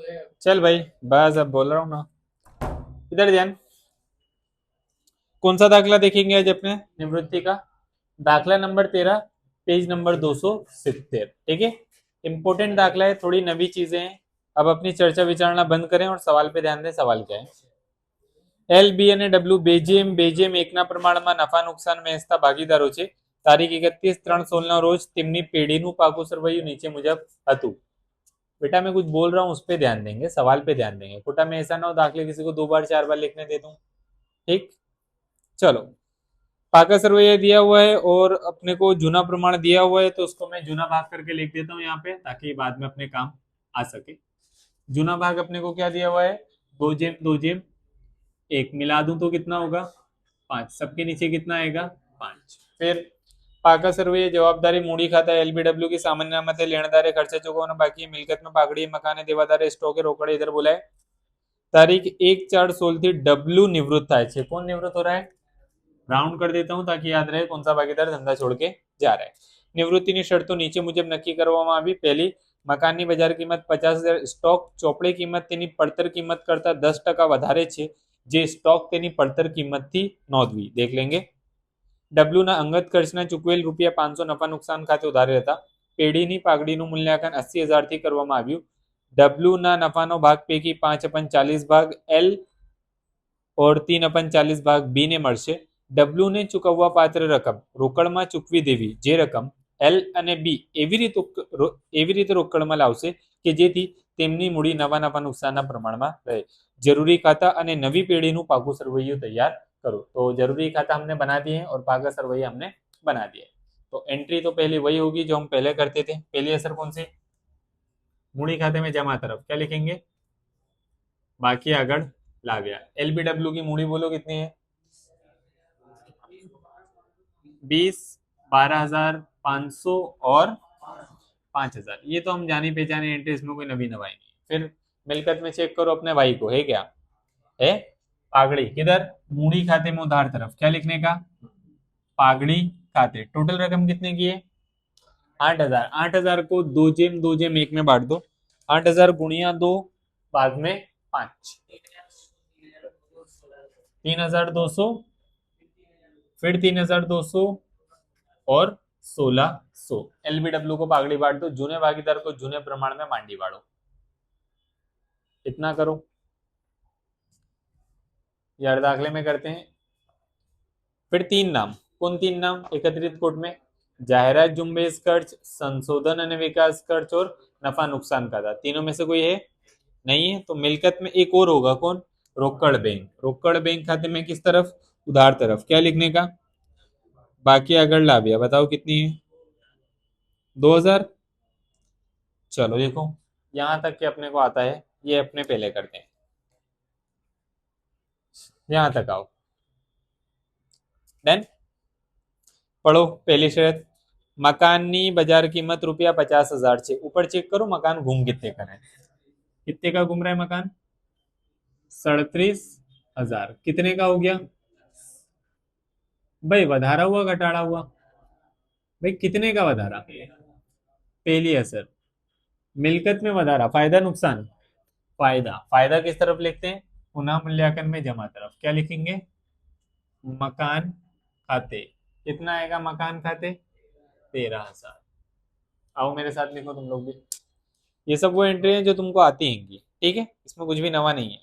चल भाई, बस अब बोल रहा हूँ ना। इधर ध्यान। कौन सा दाखला देखेंगे आज अपने निवृत्ति का? दाखला नंबर 13, पेज नंबर 270। ठीक है, इंपोर्टेंट दाखला है, थोड़ी नवी चीजें हैं। अब अपनी चर्चा विचारना बंद करें और सवाल पे ध्यान दें। सवाल क्या है? एल, बी અને ડબલ્યુ બેજીએમ બેજીએમ એકના પ્રમાણમાં નફા નુકસાન વહેંચતા ભાગીદારો છે. તારીખ 31/3/16 રોજ તેમની પેઢીનું પાકું સરવૈયું નીચે મુજબ હતું. बेटा मैं कुछ बोल रहा हूँ उस पर ध्यान देंगे, सवाल पे ध्यान देंगे। कोटा में ऐसा ना हो दाखले किसी को 2 बार 4 बार लिखने दे दूं। ठीक, चलो। पाका सर्वैया दिया हुआ है और अपने को जूना प्रमाण दिया हुआ है, तो उसको मैं जूना भाग करके लिख देता हूँ यहाँ पे, ताकि बाद में अपने काम आ सके। जूना भाग अपने को क्या दिया हुआ है? 2/2 मिला दूं तो कितना होगा? 5। सबके नीचे कितना आएगा? 5। फिर पाका सर्वे जवाबदारी मूडी खाता है एलबीडब्ल्यू की सामान्य नामत है लेनदारे खर्चा चुकाना बाकी है मिलकत में पाकड़ी मकान देवादारे स्टॉक है रोकड़े इधर बोला है। तारीख 1/4/16 थी, डब्ल्यू निवृत्त થાય છે। कौन निवृत्त हो रहा है? राउंड कर देता हूं ताकि याद रहे कौन सा भागीदार धंधा छोड़ के जा रहा है। निवृत्तिની શરતો નીચે મુજબ નક્કી કરવામાં આવી। પહેલી, મકાનની બજાર કિંમત 50,000, સ્ટોક ચોપડી કિંમત તેની પડતર કિંમત કરતા 10% વધારે છે જે સ્ટોક તેની પડતર કિંમતથી નોંધવી। देख लेंगे। डब्ल्यू ना अंगत खर्चना चूकवेल ₹500 नफा नुकसान खाते उधारे હતા। પેઢીની પાઘડીનું મૂલ્યાંકન 80,000 થી કરવામાં આવ્યું। डब्ल्यू ना नफाનો ભાગ પૈકી 5/40 ભાગ એલ और 3/40 ભાગ બી ને મળશે। ડબ્લ્યુ ને ચૂકવવા પાત્ર રકમ રોકડમાં ચૂકવી દેવી, જે રકમ એલ અને બી એવી રીતે રોકડમાં લાવશે કે જેથી તેમની મૂડી નવા નફા નુકસાનના પ્રમાણમાં રહે। જરૂરી ખાતા અને નવી પેઢીનું પાકું સરવૈયું તૈયાર करो। तो जरूरी खाता हमने बना दिए हैं और पाका सरवैया हमने बना दिया है। तो एंट्री तो पहली वही होगी जो हम पहले करते थे। पहली असर कौन सी? मूड़ी खाते में जमा तरफ क्या लिखेंगे? बाकी आगड़ लाव्या। एलबीडब्ल्यू की मूड़ी बोलो कितनी है? 20, 12,500 और 5,000। ये तो हम जानी पहचानी एंट्री, इसमें कोई नवी नवाई नहीं। फिर मिलकत में चेक करो अपने भाई को, है क्या? है पागड़ी किधर? मूड़ी खाते में उधार तरफ क्या लिखने का? पागड़ी खाते। टोटल रकम कितने की है? 8,000। 8,000 को 2/2 में बांट दो। 8,000 गुणिया 2 भाग में 5, 3,200। फिर 3,200 और 1,600। एलबीडब्ल्यू को पागड़ी बांट दो, जूने भागीदार को जूने प्रमाण में मांडी बांटो। इतना करो, यार दाखले में करते हैं। फिर 3 नाम। कौन 3 नाम एकत्रित कोट में? जाहिरात जुम्बेश खर्च, संशोधन અને विकास खर्च और नफा नुकसान खाता। तीनों में से कोई है? नहीं है। तो मिलकत में एक और होगा, कौन? रोकड़ बैंक। रोकड़ बैंक खाते में किस तरफ? उधार तरफ क्या लिखने का? बाकी अगर लाभिया बताओ कितनी है? 2,000। चलो देखो, यहां तक के अपने को आता है, ये अपने पहले करते हैं। यहां तक आओ, डन। पढ़ो पहली शर्त। मकाननी बाजार कीमत ₹50,000 છે। ऊपर चेक करो मकान घूम कितने का है। कितने का घूम रहा है मकान? 37,000। कितने का हो गया भाई? वधारा हुआ घटाड़ा हुआ? भाई कितने का वधारा? पहली असर मिलकत में वधारा, फायदा नुकसान? फायदा। फायदा किस तरफ लिखते हैं? पुनः मूल्यांकन में जमा तरफ क्या लिखेंगे? मकान खाते। कितना आएगा मकान खाते? 13,000। आओ मेरे साथ लिखो तुम लोग भी। ये सब वो एंट्री है जो तुमको आती हैं, ठीक है, इसमें कुछ भी नवा नहीं है।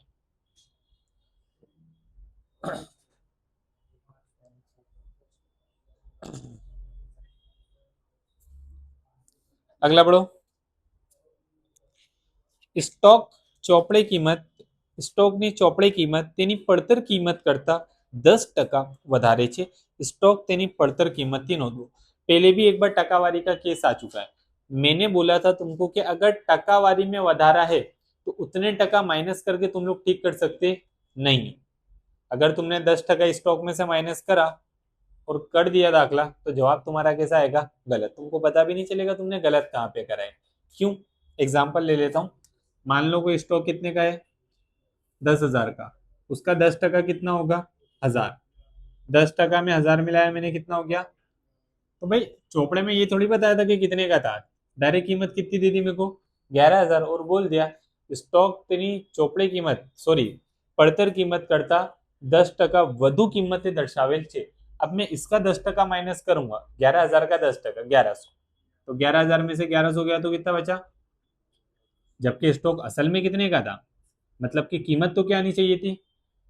अगला पढ़ो। સ્ટોક ચોપડે કિંમત સ્ટોકની ચોપડે કિંમત તેની પડતર કિંમત કરતા 10% વધારે છે। स्टॉक तेनी પડતર કિંમતથી નોંધવું। पहले भी एक बार टकावारी का केस आ चुका है। मैंने बोला था तुमको कि अगर टकावारी में वधारा है तो उतने टका माइनस करके तुम लोग ठीक कर सकते नहीं। अगर तुमने 10% स्टॉक में से माइनस करा और कर दिया दाखला तो जवाब तुम्हारा कैसा आएगा? गलत। तुमको पता भी नहीं चलेगा तुमने गलत कहाँ पे करा है। क्यों? एग्जाम्पल ले लेता हूँ। मान लो कोई स्टॉक कितने का है? 10,000 का। उसका 10% कितना होगा? 1,000। 10% में 1,000 मिलाया मैंने, कितना हो गया? तो भाई चोपड़े में ये थोड़ी बताया था कि कितने का था। डायरेक्ट कीमत कितनी दी थी मेरे को? 11,000 और बोल दिया स्टॉक तेनी ચોપડી કિંમત સોરી પડતર કિંમત કરતા 10% વધુ કિંમતે દર્શાવેલ છે। अब मैं इसका 10% माइनस करूंगा, 11,000 का 10%, 1100, तो 11,000 में से 1100 गया तो कितना बचा, जबकि स्टॉक असल में कितने का था, मतलब कि कीमत तो क्या आनी चाहिए थी,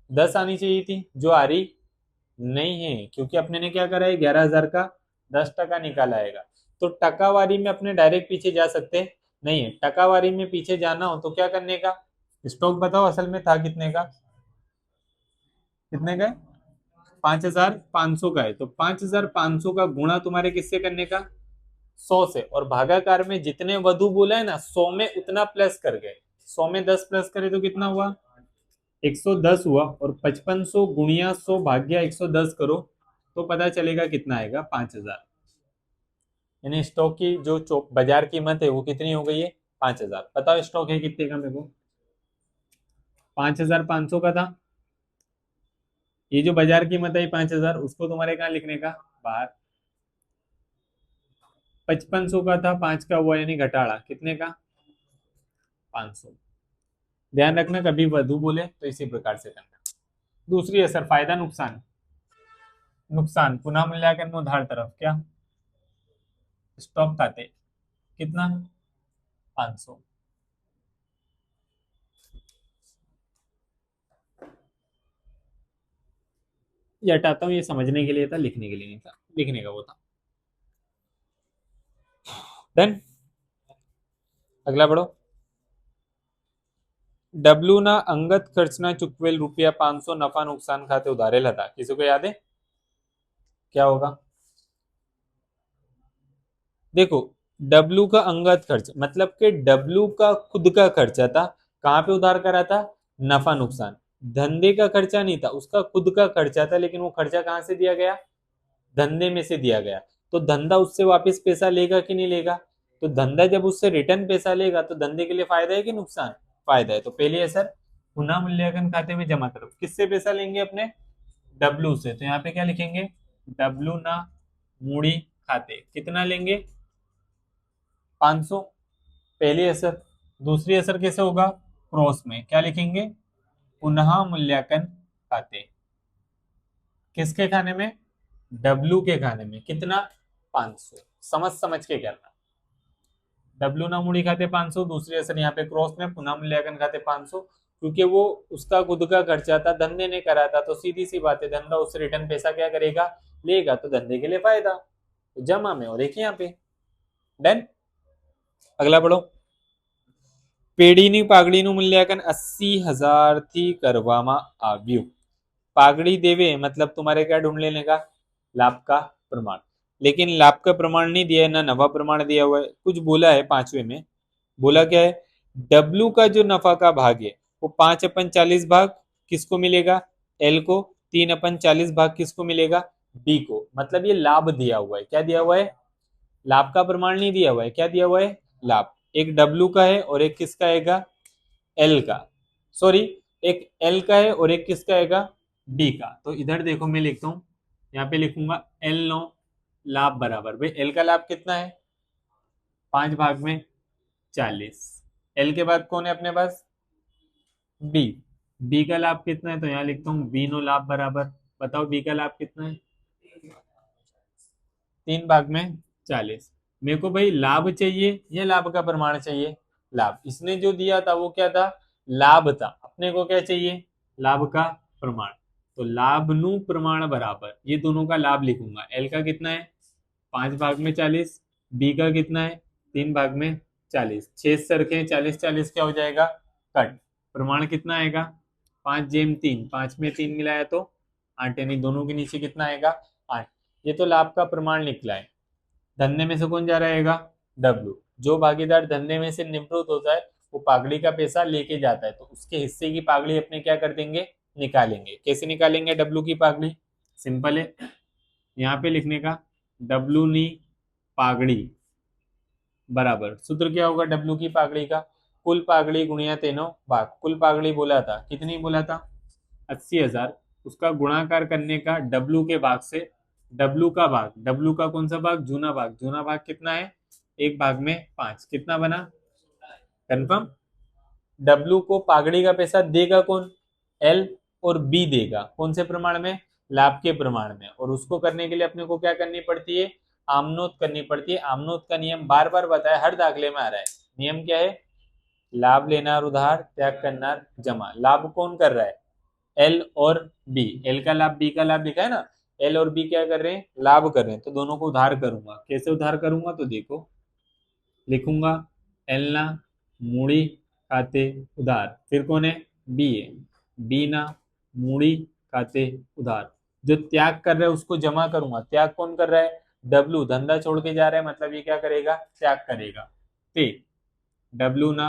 10 आनी चाहिए थी, जो आ रही नहीं है, क्योंकि अपने ने क्या करा है, 11,000 का 10% निकाला आएगा। तो टकावारी में अपने डायरेक्ट पीछे जा सकते नहीं है, टकावारी में पीछे जाना हो तो क्या करने का, स्टॉक बताओ असल में था कितने का, कितने का है, 5,500 का है, तो 5,500 का गुणा तुम्हारे किससे करने का, 100 से, और भागाकार में जितने वधु बोला है ना 100 में उतना प्लस कर गए, 100 में 10 प्लस करे तो कितना हुआ, 110 हुआ, और 5500 गुणिया 100 भाग्या 110 करो तो पता चलेगा कितना आएगा, 5,000। यानी स्टॉक की जो बाजार कीमत है वो कितनी हो गई है, 5,000। बताओ स्टॉक है कितने का, मेरे को 5,500 का था, ये जो बाजार कीमत है 5,000, उसको तुम्हारे कहाँ लिखने का, बाहर। 5500 का था, 5 का हुआ, यानी घटाड़ा कितने का, 500। ध्यान रखना कभी वधु बोले तो इसी प्रकार से करना। दूसरी असर, फायदा नुकसान, नुकसान पुनः मूल्यांकन में उधार तरफ क्या, स्टॉक खाते कितना, 500। ये हटाता हूँ, ये समझने के लिए था, लिखने के लिए नहीं था, लिखने का वो था। देन अगला बढ़ो। डब्ल्यू ना अंगत खर्चना चूकवेल रुपया 500 नफा नुकसान खाते उधारेल था, किसी को याद है क्या होगा, देखो डब्ल्यू का अंगत खर्च मतलब कि डब्ल्यू का खुद का खर्चा था, कहां पे उधार करा था, नफा नुकसान, धंधे का खर्चा नहीं था, उसका खुद का खर्चा था, लेकिन वो खर्चा कहां से दिया गया, धंधे में से दिया गया। तो धंधा उससे वापस पैसा लेगा कि नहीं लेगा, तो धंधा जब उससे रिटर्न पैसा लेगा तो धंधे के लिए फायदा है कि नुकसान, फायदा है। तो पहले असर, पुनः मूल्यांकन खाते में जमा तरफ किससे पैसा लेंगे, अपने डब्ल्यू से, तो यहाँ पे क्या लिखेंगे, डब्ल्यू ना मूड़ी खाते कितना लेंगे, 500, पहली असर। दूसरी असर कैसे होगा, क्रॉस में क्या लिखेंगे, पुनः मूल्यांकन खाते किसके खाने में, डब्ल्यू के खाने में, कितना, 500। समझ समझ के करना, डब्ल्यू ना मूड़ी खाते 500, दूसरी असर यहाँ पे क्रॉस में पुनः मूल्यांकन खाते 500, क्योंकि वो उसका खुद का खर्चा था, धंधे ने करा था, तो सीधी सी बात है धंधा उससे रिटर्न पैसा क्या करेगा, लेगा, तो धंधे के लिए फायदा, तो जमा में, और एक यहाँ पे डन। अगला पढ़ो। पेढ़ीनी पागड़ीનું मूल्यांकन 80,000 થી કરવામાં આવ્યું। पागड़ी देवे मतलब तुम्हारे क्या ढूंढ लेने का, लाभ का प्रमाण, लेकिन लाभ का प्रमाण नहीं दिया है ना नफा प्रमाण दिया हुआ है, कुछ बोला है पांचवे में, बोला क्या है, डब्ल्यू का जो नफा का भाग है वो 5/40 भाग किसको मिलेगा, एल को, 3/40 भाग किसको मिलेगा, बी को। मतलब ये लाभ दिया हुआ है, क्या दिया हुआ है, लाभ का प्रमाण नहीं दिया हुआ है, क्या दिया हुआ है, लाभ। एक डब्ल्यू का है और एक किसका आएगा, एल का, सॉरी एक एल का है और एक किसका आएगा, डी का। तो इधर देखो मैं लिखता हूं, यहाँ पे लिखूंगा एल नो लाभ बराबर, भाई एल का लाभ कितना है, 5/40। एल के बाद कौन है अपने पास, बी, बी का लाभ कितना है, तो यहाँ लिखता हूँ बी नो लाभ बराबर, बताओ बी का लाभ कितना है, 3/40। मेरे को भाई लाभ चाहिए या लाभ का प्रमाण चाहिए, लाभ। इसने जो दिया था वो क्या था, लाभ था, अपने को क्या चाहिए, लाभ का प्रमाण। तो लाभ नु प्रमाण बराबर, ये दोनों का लाभ लिखूंगा, एल का कितना है 5/40, बी का कितना है 3/40, 6 सरखे 40 क्या हो जाएगा, कट। प्रमाण कितना आएगा, 5/3, 5 में 3 मिलाया तो 8, यानी दोनों के नीचे कितना आएगा, 8। ये तो लाभ का प्रमाण निकला है। धंधे में से कौन जा रहेगा, डब्ल्यू। जो भागीदार धंधे में से निवृत्त होता है वो पागड़ी का पैसा लेके जाता है, तो उसके हिस्से की पागड़ी अपने क्या कर देंगे, निकालेंगे। कैसे निकालेंगे डब्ल्यू की पागड़ी, सिंपल है, यहाँ पे लिखने का डब्ल्यू नी पागड़ी बराबर, सूत्र क्या होगा डब्ल्यू की पागड़ी का, कुल पागड़ी गुणिया तेनो भाग। कुल पागड़ी बोला था, कितनी बोला था, 80,000, उसका गुणाकार करने का डब्ल्यू के भाग से, डब्ल्यू का भाग, डब्ल्यू का कौन सा भाग, जूना भाग, जूना भाग कितना है 1/5, कितना बना, कंफर्म। डब्लू को पागड़ी का पैसा देगा कौन, एल, और बी देगा कौन से प्रमाण में, लाभ के प्रमाण में। और उसको करने के लिए अपने को क्या करनी पड़ती है, आमनोत करनी पड़ती है। आमनोत का नियम बार बार बताया, हर दाखिले में आ रहा है। नियम क्या है, लाभ लेना उधार, त्याग करना जमा। लाभ कौन कर रहा है, एल और बी। एल का लाभ बी का लाभ लिखा है ना, एल और बी क्या कर रहे हैं, लाभ कर रहे हैं, तो दोनों को उधार करूंगा। कैसे उधार करूंगा, तो देखो लिखूंगा, एल ना मूड़ी खाते उधार, फिर कौन है, बी है, बी ना मूड़ी खाते उधार। जो त्याग कर रहा है उसको जमा करूंगा। त्याग कौन कर रहा है, डब्लू, धंधा छोड़ के जा रहा है, मतलब ये क्या करेगा, त्याग करेगा। फिर डब्लू ना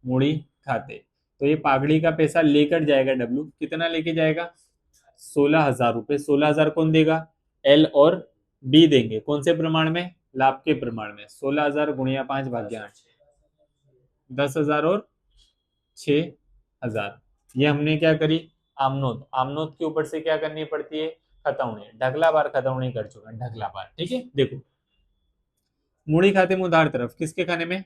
मूड़ी खाते, तो ये पागड़ी का पैसा लेकर जाएगा डब्लू। कितना लेके जाएगा, 16,000 रुपए। 16,000 कौन देगा, एल और बी देंगे कौन से प्रमाण में, लाभ के प्रमाण में। 16,000 गुणिया 5/8, 10,000 और 6,000। ये हमने क्या करी, आमनोत। आमनोत के ऊपर से क्या करनी पड़ती है, खतौनी। ढगला बार खतौनी कर चुका, ढगला बार। ठीक है, देखो मूड़ी खाते में उधार तरफ किसके खाने में,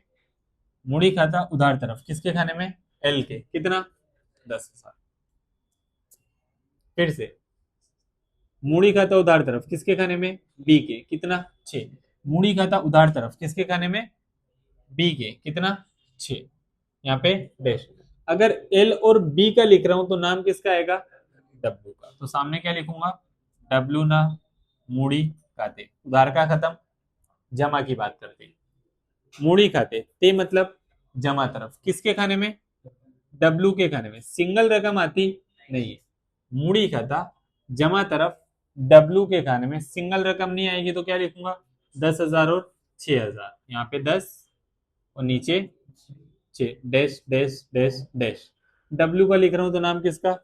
मूड़ी खाता उधार तरफ किसके खाने में, एल के। कितना, 10,000। फिर से मूड़ी खाता उधार तरफ किसके खाने में, बी के। कितना, 6। मूड़ी खाता उधार तरफ किसके खाने में, बी के। कितना, 6। यहाँ पे डैश। अगर एल और बी का लिख रहा हूं तो नाम किसका आएगा, डब्ल्यू का। तो सामने क्या लिखूंगा, डब्ल्यू ना मूड़ी खाते उधार का खत्म, जमा की बात करते हैं। मूड़ी खाते ते मतलब जमा तरफ किसके खाने में, डब्ल्यू के खाने में। सिंगल रकम आती नहीं है, मूड़ी खाता जमा तरफ डब्ल्यू के खाने में। सिंगल रकम नहीं आएगी तो क्या लिखूंगा, 10,000 और 6,000। यहाँ पे 10 और नीचे 6, dash dash dash dash. W का लिख रहा हूं तो नाम किसका,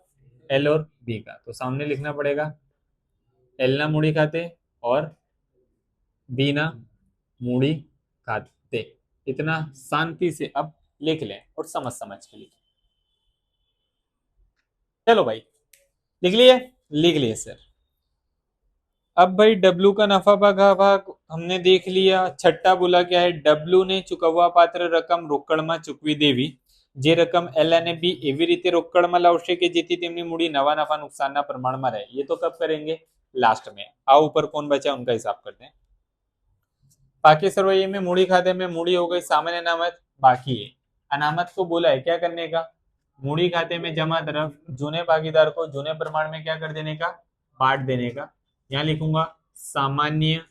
एल और बी का। तो सामने लिखना पड़ेगा, एल ना मूड़ी खाते और बी ना मूड़ी खाते। इतना शांति से अब लिख लें और समझ समझ के लिखें। चलो भाई, लिख लिए, लिख लिए सर। अब भाई डब्लू का नफा भाग हमने देख लिया। छठा बोला क्या है, डब्लू ने चुकववा पात्र रकम રોકડમાં ચૂકવી દેવી। જે રકમ એલ અને બી એવી રીતે રોકડમાં લાવશે કે જેથી તેમની મૂડી નવા નફા નુકસાનના પ્રમાણમાં રહે। ये तो कब करेंगे, लास्ट में। आओ ऊपर कौन बचा उनका हिसाब करते हैं। बाकी सरवैये में मूड़ी खाते में मूड़ी हो गई, सामान्य अनामत बाकी है। अनामत को बोला है क्या करने का, मूड़ी खाते में जमा तरफ जूने भागीदार को जूने प्रमाण में क्या कर देने का, बांट देने का। यहाँ लिखूंगा सामान्य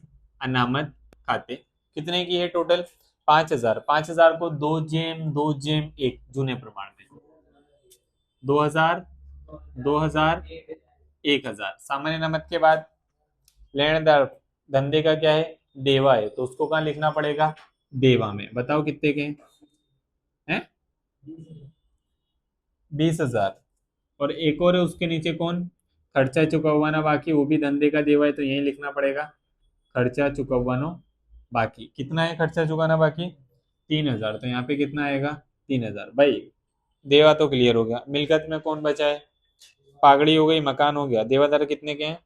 अनामत खाते कितने की है टोटल, 5,000। 5,000 को 2/2/1 जूने प्रमाण में, 2,000 2,000 1,000। सामान्य अनामत के बाद लेनदार धंधे का क्या है, देवा है, तो उसको कहाँ लिखना पड़ेगा, देवा में। बताओ कितने के हैं, 20,000। और एक और है उसके नीचे कौन, खर्चा चुकवाना बाकी, वो भी धंधे का देवा है, तो यही लिखना पड़ेगा खर्चा चुकवानो बाकी। कितना है खर्चा चुकाना बाकी, 3,000। तो यहाँ पे कितना आएगा, 3,000। भाई देवा तो क्लियर हो गया। मिलकत में कौन बचा है, पागड़ी हो गई, मकान हो गया। देवादार कितने के हैं,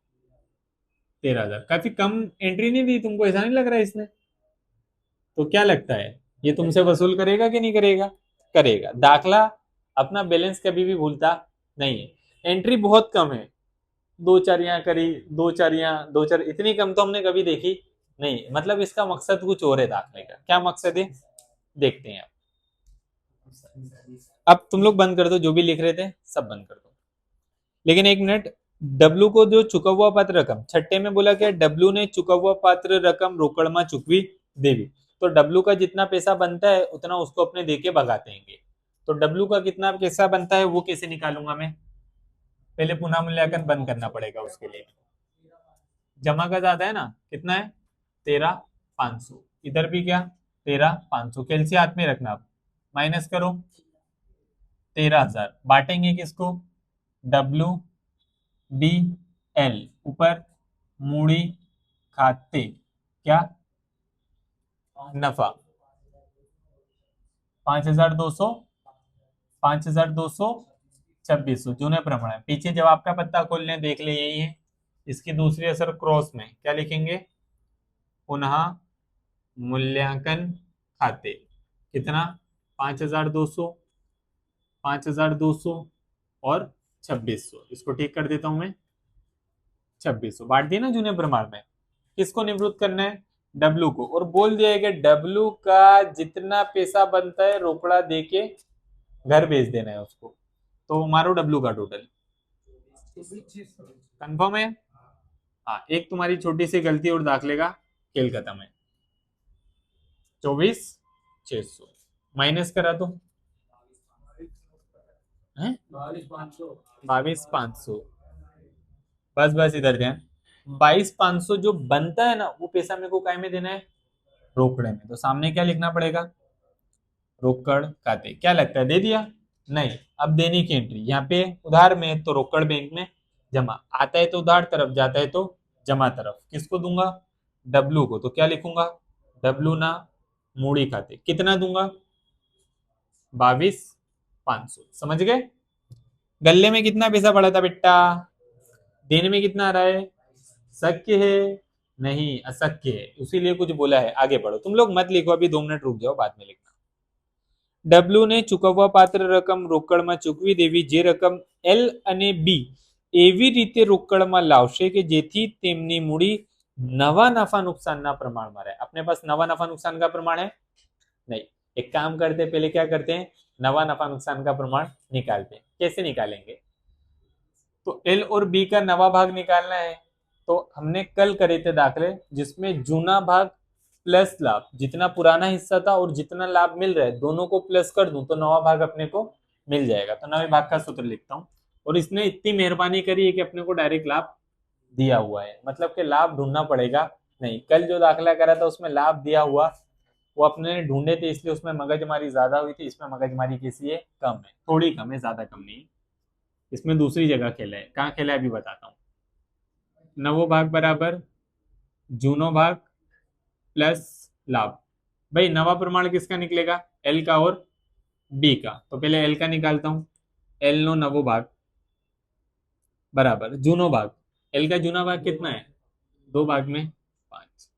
13,000। काफी कम एंट्री नहीं दी तुमको, ऐसा नहीं लग रहा है इसने, तो क्या लगता है ये तुमसे वसूल करेगा कि नहीं करेगा, करेगा। दाखला अपना बैलेंस कभी भी भूलता नहीं है। एंट्री बहुत कम है, 2-4 यहाँ करी, 2-4 यहाँ, 2-4, इतनी कम तो हमने कभी देखी नहीं। मतलब इसका मकसद कुछ और है दाखले का। क्या मकसद है, देखते हैं। अब तुम लोग बंद कर दो, जो भी लिख रहे थे सब बंद कर दो। लेकिन एक मिनट, डब्लू को जो चुकववा पात्र रकम, छठे में बोला क्या, डब्लू ने चुकववा पात्र रकम रोकड़मा चुकवी देवी। तो डब्लू का जितना पैसा बनता है उतना उसको अपने देके भगाते हैं। तो डब्लू का कितना पैसा बनता है वो कैसे निकालूंगा मैं, पहले पुनः मूल्यांकन बंद करना पड़ेगा उसके लिए। जमा का ज्यादा है ना, कितना है, 13,500। इधर भी क्या, 13,500। कैलसी हाथ में रखना, आप माइनस करो, 13,000। बांटेंगे किसको, डब्लू बी एल, ऊपर मूड़ी खाते क्या, नफा 5,200, 5,200, 2600 जूने प्रमाण है। पीछे जवाब का पत्ता खोल लें, देख ले यही है। इसकी दूसरी असर क्रॉस में क्या लिखेंगे, पुनः मूल्यांकन खाते। कितना, 5,200 5,200 और 2,600, इसको ठीक कर देता हूं मैं। 2,600 बांट दिया ना जूने प्रमाण में। किसको निवृत्त करना है? डब्लू को। और बोल दिया है कि डब्लू का जितना पैसा बनता है रोकड़ा दे के घर भेज देना है उसको। तो मारो डब्लू का टोटल। कंफर्म है? हाँ, एक तुम्हारी छोटी सी गलती और दाखिले का खेल खत्म है। 24,600 माइनस करा तो 22,500। बस बस इधर ध्यान। 22,500 जो बनता है ना वो पैसा मेरे को काय में देना है? रोकड़े में। तो सामने क्या लिखना पड़ेगा? रोकड़ खाते। क्या लगता है दे दिया? नहीं, अब देने की एंट्री यहाँ पे उधार में तो रोकड़ बैंक में जमा आता है तो उधार तरफ, जाता है तो जमा तरफ। किसको दूंगा? डब्लू को। तो क्या लिखूंगा? डब्लू ना मूड़ी खाते। कितना दूंगा? 22,500। समझ गए? गल्ले में कितना पैसा पड़ा था बेटा? देने में कितना आ रहा है? शक्य है? नहीं, अशक्य है, इसीलिए कुछ बोला है। आगे बढ़ो, तुम लोग मत लिखो अभी, 2 मिनट रुक जाओ, बाद में लिखना। डब्ल्यू ने चुकववा पात्र रकम રોકડમાં ચૂકવી દેવી, જે રકમ એલ અને બી એવી રીતે રોકડમાં લાવશે કે જેથી તેમની મૂડી નવા નફા નુકસાનના પ્રમાણમાં રહે। अपने पास नवा नफा नुकसान का प्रमाण है? नहीं। एक काम करते हैं, पहले क्या करते हैं, नवा नफा नुकसान का प्रमाण निकालते हैं। कैसे निकालेंगे? तो एल और बी का नवा भाग निकालना है। तो हमने कल करे थे दाखले जिसमें जूना भाग प्लस लाभ, जितना पुराना हिस्सा था और जितना लाभ मिल रहा है दोनों को प्लस कर दूं तो नवा भाग अपने को मिल जाएगा। तो नवे भाग का सूत्र लिखता हूं। और इसने इतनी मेहरबानी करी है कि अपने को डायरेक्ट लाभ दिया हुआ है, मतलब कि लाभ ढूंढना पड़ेगा नहीं। कल जो दाखला करा था उसमें लाभ दिया हुआ, वो अपने ढूंढे थे, इसलिए उसमें मगजमारी ज्यादा हुई थी। इसमें मगजमारी कैसी है? कम है, थोड़ी कम है, ज्यादा कम नहीं। इसमें दूसरी जगह खेला है। कहाँ खेला है अभी बताता हूँ। नवो भाग बराबर जूनो भाग प्लस लाभ। भाई नवा प्रमाण किसका निकलेगा? एल का और बी का। तो पहले एल का निकालता हूं। एल नो नवो भाग बराबर जूनो भाग। एल का जूना भाग कितना है? 2 भाग में 5।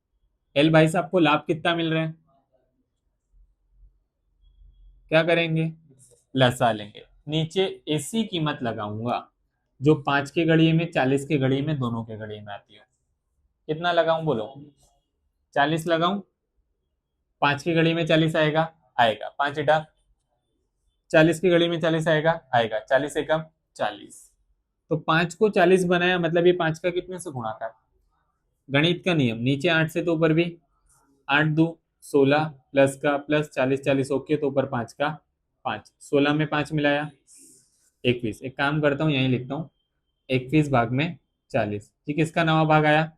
एल भाई साहब को लाभ कितना मिल रहा है? क्या करेंगे? लसा लेंगे। नीचे ऐसी कीमत लगाऊंगा जो 5 के घड़ी में, 40 के घड़ी में, दोनों के घड़ी में आती हो। कितना लगाऊं बोलो? 40 लगाऊं? 5 की घड़ी में 40 आएगा? आएगा। 5 इटा 40 की घड़ी में 40 आएगा? आएगा। 40 एकम 40। तो 5 को 40 बनाया, मतलब ये 5 का कितने से गुणाकार? गणित का नियम, नीचे 8 से तो ऊपर भी 8 दो 16 प्लस का प्लस 40 40 ओके, तो ऊपर 5 का 5। 16 में 5 मिलाया 21। एक काम करता हूँ यहीं लिखता हूँ 21 भाग में 40। ठीक है, इसका नवा भाग आया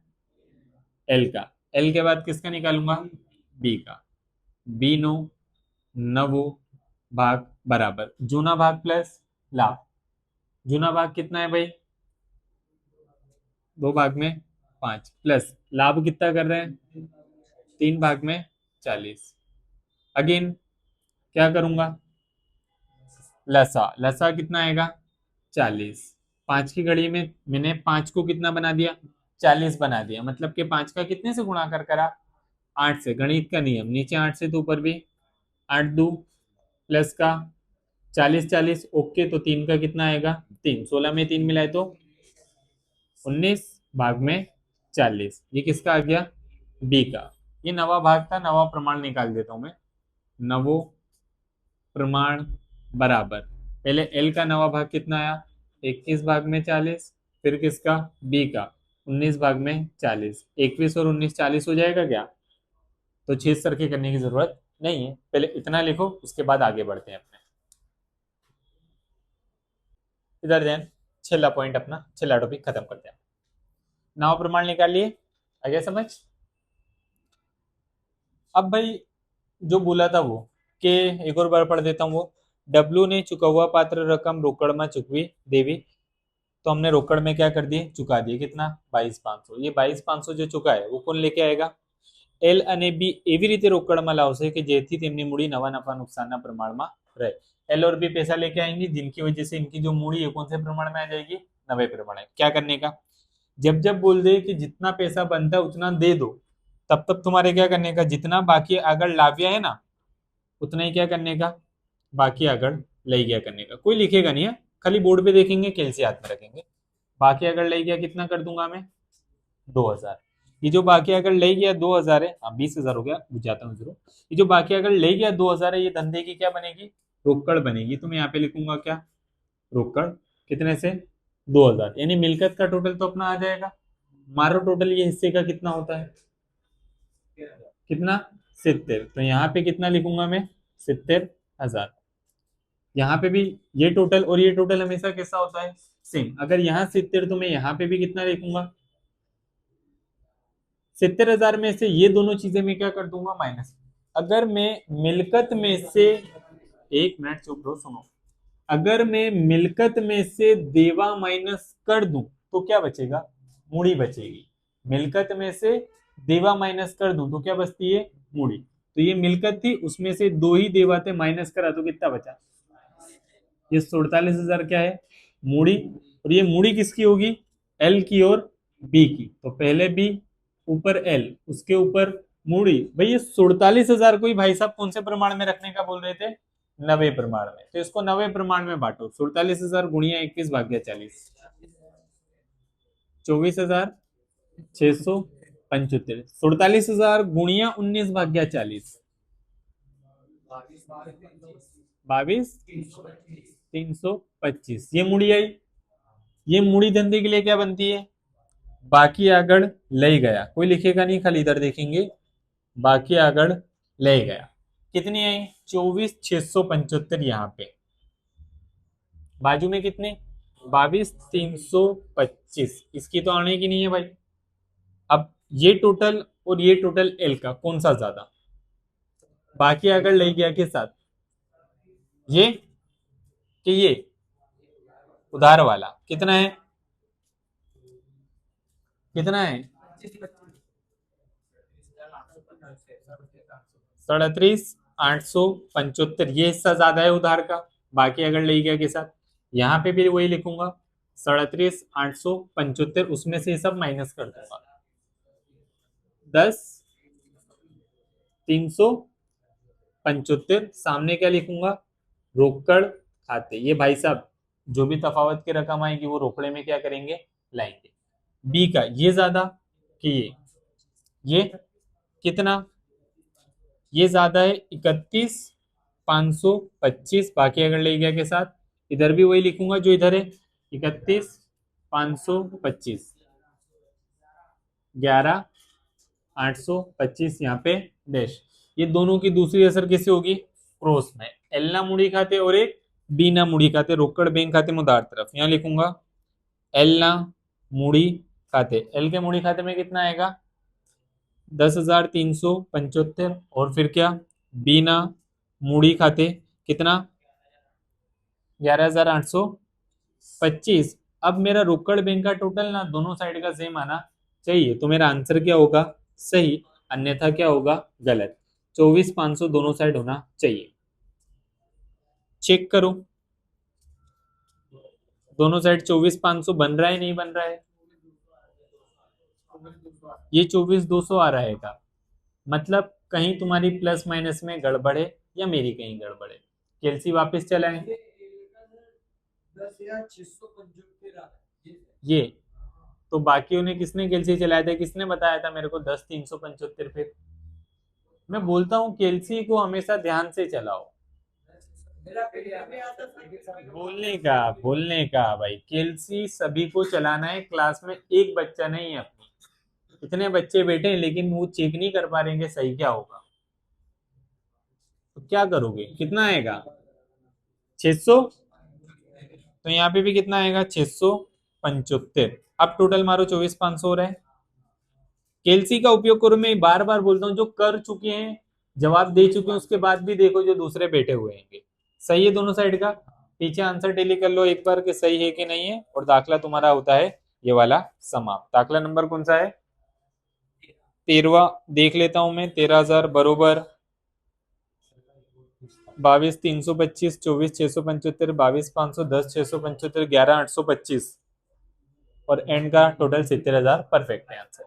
एल का। एल के बाद किसका निकालूंगा? बी का। बी नो नवो भाग बराबर जूना भाग प्लस लाभ। जूना भाग कितना है भाई? 2 भाग में 5 प्लस लाभ कितना कर रहे हैं? 3 भाग में 40। अगेन क्या करूंगा? लसा। लसा कितना आएगा? 40। 5 की घड़ी में मैंने 5 को कितना बना दिया? 40 बना दिया, मतलब कि 5 का कितने से गुणाकार करा? 8 से। गणित का नियम, नीचे 8 से तो ऊपर भी 8 दो प्लस का 40 40 ओके, तो 3 का कितना आएगा? 3। 16 में 3 मिलाए तो 19 भाग में 40। ये किसका आ गया? बी का। ये नवा भाग था, नवा प्रमाण निकाल देता हूं मैं। नवो प्रमाण बराबर पहले एल का नवा भाग कितना आया? 21 भाग में 40। फिर किसका? बी का 19 भाग में 40। 21 और 19 40 हो जाएगा क्या? तो छेद सरखे करने की जरूरत नहीं है, पहले इतना लिखो, उसके बाद आगे बढ़ते हैं अपने। इधर ध्यान, छेला पॉइंट अपना, छेला टॉपिक खत्म करते हैं। नवा प्रमाण निकाल लिए, आगे समझ। अब भाई जो बोला था वो के एक और बार पढ़ देता हूँ। वो डब्ल्यू ने चुकवा पात्र रकम रोकड़ में चुकवी देवी। तो हमने रोकड़ में क्या कर दिए? चुका दिए। कितना? 22,500। ये 22,500 जो चुका है वो कौन लेके आएगा? एल અને બી એવી રીતે રોકડમાં લાવશે કે જેથી તેમની મૂડી નવા નફા નુકસાનના પ્રમાણમાં રહે। एल और बी पैसा लेके आएंगे जिनकी वजह से इनकी जो मूड़ी है कौन से प्रमाण में आ जाएगी? नवे प्रमाण में। क्या करने का? जब जब बोल दे कि जितना पैसा बनता है उतना दे दो, तब तब तुम्हारे क्या करने का? जितना बाकी अगर लाव्या है ना उतना ही क्या करने का? बाकी अगर ले गया करने का, कोई लिखेगा नहीं है, खाली बोर्ड पे देखेंगे, कैलसी हाथ में रखेंगे। बाकी अगर ले गया कितना कर दूंगा मैं, 2000। ये जो बाकी अगर ले गया 2000 है, हाँ 20,000 हो गया, बुझाता हूँ जरूर। ये जो बाकी अगर ले गया 2000 है, ये धंधे की क्या बनेगी, रोकड़ बनेगी। तो मैं यहाँ पे लिखूंगा क्या, रोकड़, कितने से, 2000, यानी मिलकत का टोटल तो अपना आ जाएगा। मारो टोटल ये हिस्से का कितना होता है, कितना, 70। तो यहाँ पे कितना लिखूंगा मैं, 70,000। यहाँ पे भी ये टोटल और ये टोटल हमेशा कैसा होता है, सेम। अगर यहाँ 70 तो मैं यहाँ पे भी कितना लिखूंगा, 70,000 में से ये दोनों चीजें मैं क्या कर दूंगा, माइनस। अगर मैं मिलकत में से, एक मिनट चुप रहो सुनो, अगर मैं मिलकत में से देवा माइनस कर दूं तो क्या बचेगा, मूड़ी बचेगी। मिलकत में से देवा माइनस कर दूं तो क्या बचती है, मूड़ी। तो ये मिलकत थी, उसमें से दो ही देवा थे, माइनस करा तो कितना बचा, ये 47,000 क्या है, मूड़ी। और ये मूड़ी किसकी होगी, एल की और बी की। तो पहले बी, ऊपर एल, उसके ऊपर मूड़ी। भाई ये 47,000 को ही भाई साहब कौन से प्रमाण में रखने का बोल रहे थे, 90 प्रमाण में। तो इसको 90 प्रमाण में बांटो, 47,000 गुणिया 21 भाग्या 40, 24,675। 47,000 गुणिया 19 भाग्या 40, 22,325। ये मूड़ी आई। ये मूड़ी धंधे के लिए क्या बनती है, बाकी आगड़ ले गया, कोई लिखेगा नहीं, खाली इधर देखेंगे, बाकी आगड़ ले गया। कितनी आई, 24,675। यहाँ पे बाजू में कितने, 22,325। इसकी तो आने की नहीं है भाई। अब ये टोटल और ये टोटल एल का कौन सा ज्यादा, बाकी अगर ले गया के साथ, ये कि ये उधार वाला, कितना है, कितना है, 37,875। ये हिस्सा ज्यादा है उधार का, बाकी अगर ले गया के साथ। यहाँ पे भी वही लिखूंगा, 37,875, उसमें से सब माइनस कर दूंगा, 10,375। सामने क्या लिखूंगा, रोकड़ खाते। ये भाई साहब जो भी तफावत की रकम आएगी वो रोकड़े में क्या करेंगे, लाएंगे। बी का ये ज्यादा कि ये कितना, ये ज्यादा है, 31,525। बाकी अगर ले गया के साथ, इधर भी वही लिखूंगा जो इधर है, 31,525, 11,825 यहाँ पे डैश। ये दोनों की दूसरी असर कैसे होगी, क्रॉस में, एल ना मुड़ी खाते और एक बी ना मुड़ी खाते, रोकड़ बैंक खाते में उधार तरफ। यहाँ लिखूंगा एल ना मुड़ी खाते, एल के मुड़ी खाते में कितना आएगा, 10,375। और फिर क्या, बीना मूड़ी खाते कितना, 11,825। अब मेरा रोकड़ बैंक का टोटल ना दोनों साइड का सेम आना चाहिए, तो मेरा आंसर क्या होगा, सही, अन्यथा क्या होगा, गलत। 24,500 दोनों साइड होना चाहिए। चेक करो, दोनों साइड 24,500 बन रहा है, नहीं बन रहा है, ये 24,200 आ रहा है का मतलब कहीं तुम्हारी प्लस माइनस में गड़बड़ है या मेरी कहीं गड़बड़ है। कैलसी वापस चलाएं, ये तो बाकियों ने किसने कैलसी चलाया था, किसने बताया था मेरे को 10,375। फिर मैं बोलता हूँ कैलसी को हमेशा ध्यान से चलाओ, बोलने का भाई, कैलसी सभी को चलाना है, क्लास में एक बच्चा नहीं है अपनी, इतने बच्चे बैठे हैं लेकिन वो चेक नहीं कर पा रहे हैं सही क्या होगा। तो क्या करोगे, कितना आएगा, 600। तो यहाँ पे भी कितना आएगा, 675। अब टोटल मारो 24,500 हो रहा है। कैलसी का उपयोग करो, मैं बार बार बोलता हूँ, जो कर चुके हैं जवाब दे चुके हैं उसके बाद भी देखो जो दूसरे बैठे हुए हैं, सही है दोनों साइड का। पीछे आंसर टेली कर लो एक बार कि सही है कि नहीं है, और दाखला तुम्हारा होता है ये वाला समाप्त। दाखला नंबर कौन सा है, 13वां देख लेता हूं मैं। 13,000 बरोबर 22,325, 24,675, 22,500, 10,675, 11,825 और एंड का टोटल 70,000 परफेक्ट है आंसर।